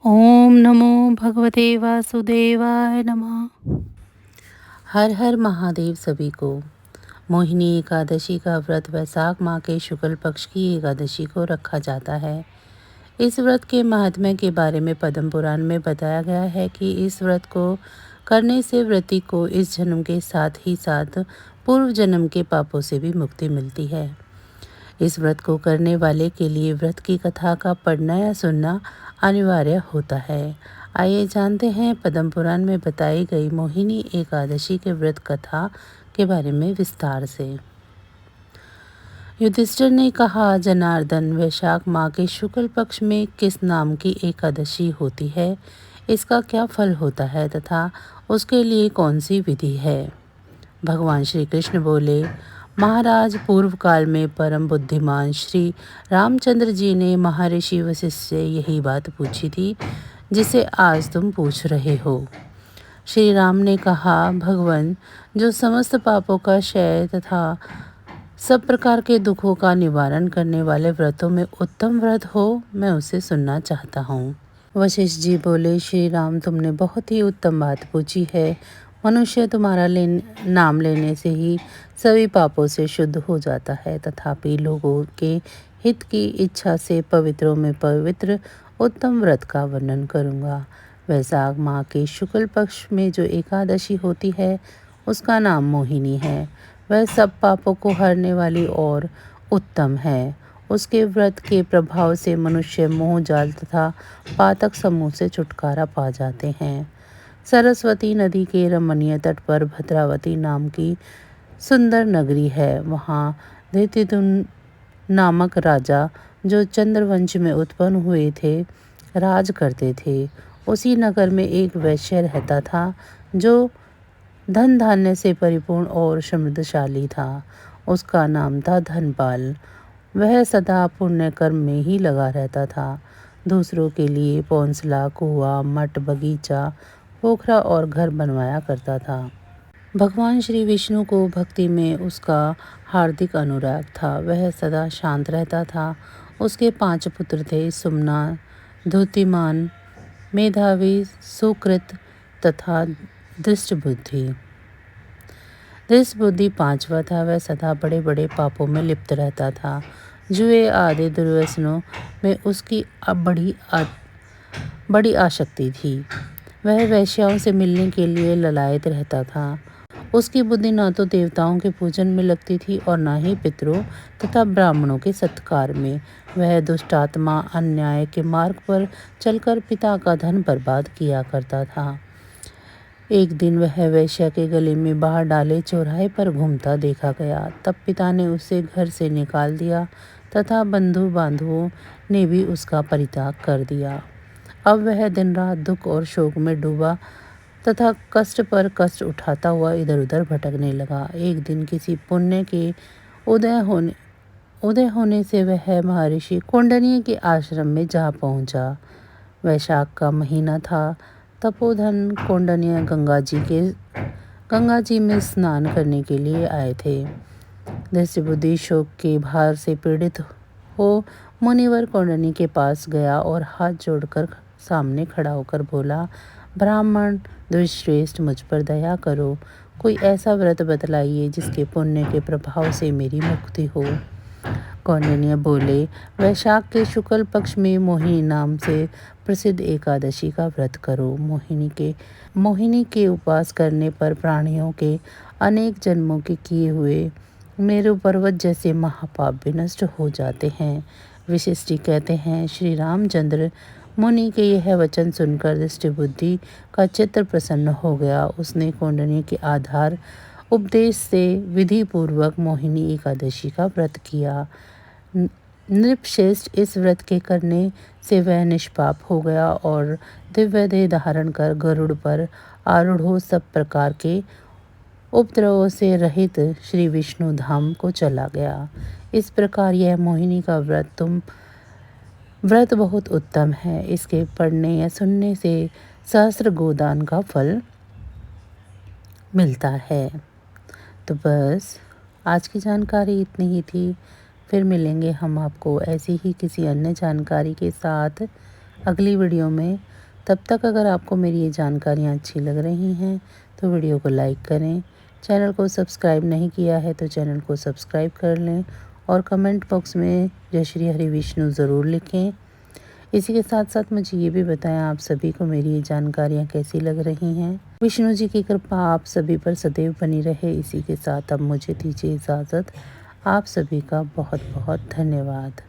ओम नमो भगवते वासुदेवाय नमः। हर हर महादेव सभी को। मोहिनी एकादशी का व्रत वैशाख माह के शुक्ल पक्ष की एकादशी को रखा जाता है। इस व्रत के महात्म्य के बारे में पद्म पुराण में बताया गया है कि इस व्रत को करने से व्रती को इस जन्म के साथ ही साथ पूर्व जन्म के पापों से भी मुक्ति मिलती है। इस व्रत को करने वाले के लिए व्रत की कथा का पढ़ना या सुनना अनिवार्य होता है। आइए जानते हैं पद्म पुराण में बताई गई मोहिनी एकादशी के व्रत कथा के बारे में विस्तार से। युधिष्ठिर ने कहा, जनार्दन, वैशाख माह के शुक्ल पक्ष में किस नाम की एकादशी होती है, इसका क्या फल होता है तथा उसके लिए कौन सी विधि है। भगवान श्री कृष्ण बोले, महाराज, पूर्व काल में परम बुद्धिमान श्री रामचंद्र जी ने महर्षि वशिष्ठ से यही बात पूछी थी जिसे आज तुम पूछ रहे हो। श्री राम ने कहा, भगवान, जो समस्त पापों का क्षय तथा सब प्रकार के दुखों का निवारण करने वाले व्रतों में उत्तम व्रत हो, मैं उसे सुनना चाहता हूँ। वशिष्ठ जी बोले, श्री राम, तुमने बहुत ही उत्तम बात पूछी है। मनुष्य तुम्हारा नाम लेने से ही सभी पापों से शुद्ध हो जाता है, तथापि लोगों के हित की इच्छा से पवित्रों में पवित्र उत्तम व्रत का वर्णन करूँगा। वैशाख माह के शुक्ल पक्ष में जो एकादशी होती है उसका नाम मोहिनी है। वह सब पापों को हरने वाली और उत्तम है। उसके व्रत के प्रभाव से मनुष्य मोह जाल तथा पातक समूह से छुटकारा पा जाते हैं। सरस्वती नदी के रमणीय तट पर भद्रावती नाम की सुंदर नगरी है। वहाँ धितिदुन नामक राजा, जो चंद्रवंश में उत्पन्न हुए थे, राज करते थे। उसी नगर में एक वैश्य रहता था जो धन धान्य से परिपूर्ण और समृद्धशाली था। उसका नाम था धनपाल। वह सदा पुण्य कर्म में ही लगा रहता था। दूसरों के लिए पौंसला, कुआं, मठ, बगीचा, पोखरा और घर बनवाया करता था। भगवान श्री विष्णु को भक्ति में उसका हार्दिक अनुराग था। वह सदा शांत रहता था। उसके 5 पुत्र थे, सुमना, धूतिमान, मेधावी, सुकृत तथा दृष्टबुद्धि। दृष्टबुद्धि 5वां था। वह सदा बड़े बड़े पापों में लिप्त रहता था। जुए आदि दुर्व्यसनों में उसकी बड़ी आसक्ति थी। वह वेश्याओं से मिलने के लिए ललायत रहता था। उसकी बुद्धि न तो देवताओं के पूजन में लगती थी और न ही पितरों तथा ब्राह्मणों के सत्कार में। वह दुष्टात्मा अन्याय के मार्ग पर चलकर पिता का धन बर्बाद किया करता था। एक दिन वह वेश्या के गले में बाहर डाले चौराहे पर घूमता देखा गया। तब पिता ने उसे घर से निकाल दिया तथा बंधु बांधवों ने भी उसका परित्याग कर दिया। अब वह दिन रात दुख और शोक में डूबा तथा कष्ट पर कष्ट उठाता हुआ इधर उधर भटकने लगा। एक दिन किसी पुण्य के उदय होने से वह महर्षि कौंडिन्य के आश्रम में जा पहुंचा। वैशाख का महीना था। तपोधन कौंडिन्य गंगा जी में स्नान करने के लिए आए थे। दृष्टिबुद्धि शोक के भार से पीड़ित हो मुनिवर कौंडिन्य के पास गया और हाथ जोड़कर सामने खड़ा होकर बोला, ब्राह्मण द्विश्रेष्ठ, मुझ पर दया करो। कोई ऐसा व्रत बतलाइए जिसके पुण्य के प्रभाव से मेरी मुक्ति हो। कौंडिन्य बोले, वैशाख के शुक्ल पक्ष में मोहिनी नाम से प्रसिद्ध एकादशी का व्रत करो। मोहिनी के उपवास करने पर प्राणियों के अनेक जन्मों के किए हुए मेरु पर्वत जैसे महापाप भी नष्ट हो जाते हैं। वशिष्ठ कहते हैं, श्री रामचंद्र मुनि के यह वचन सुनकर दृष्टिबुद्धि का चित्त प्रसन्न हो गया। उसने कौंडिन्य के आधार उपदेश से विधि पूर्वक मोहिनी एकादशी का व्रत किया। नृपश्रेष्ठ इस व्रत के करने से वह निष्पाप हो गया और दिव्य देह धारण कर गरुड़ पर आरूढ़ हो सब प्रकार के उपद्रवों से रहित श्री विष्णु धाम को चला गया। इस प्रकार यह मोहिनी का व्रत बहुत उत्तम है। इसके पढ़ने या सुनने से सहस्त्र गोदान का फल मिलता है। तो बस आज की जानकारी इतनी ही थी। फिर मिलेंगे हम आपको ऐसी ही किसी अन्य जानकारी के साथ। अगली वीडियो में। तब तक अगर आपको मेरी ये जानकारियाँ अच्छी लग रही हैं तो वीडियो को लाइक करें। चैनल को सब्सक्राइब नहीं किया है तो चैनल को सब्सक्राइब कर लें और कमेंट बॉक्स में जय श्री हरि विष्णु ज़रूर लिखें। इसी के साथ साथ मुझे ये भी बताएं आप सभी को मेरी ये जानकारियाँ कैसी लग रही हैं। विष्णु जी की कृपा आप सभी पर सदैव बनी रहे। इसी के साथ अब मुझे दीजिए इजाज़त। आप सभी का बहुत बहुत धन्यवाद।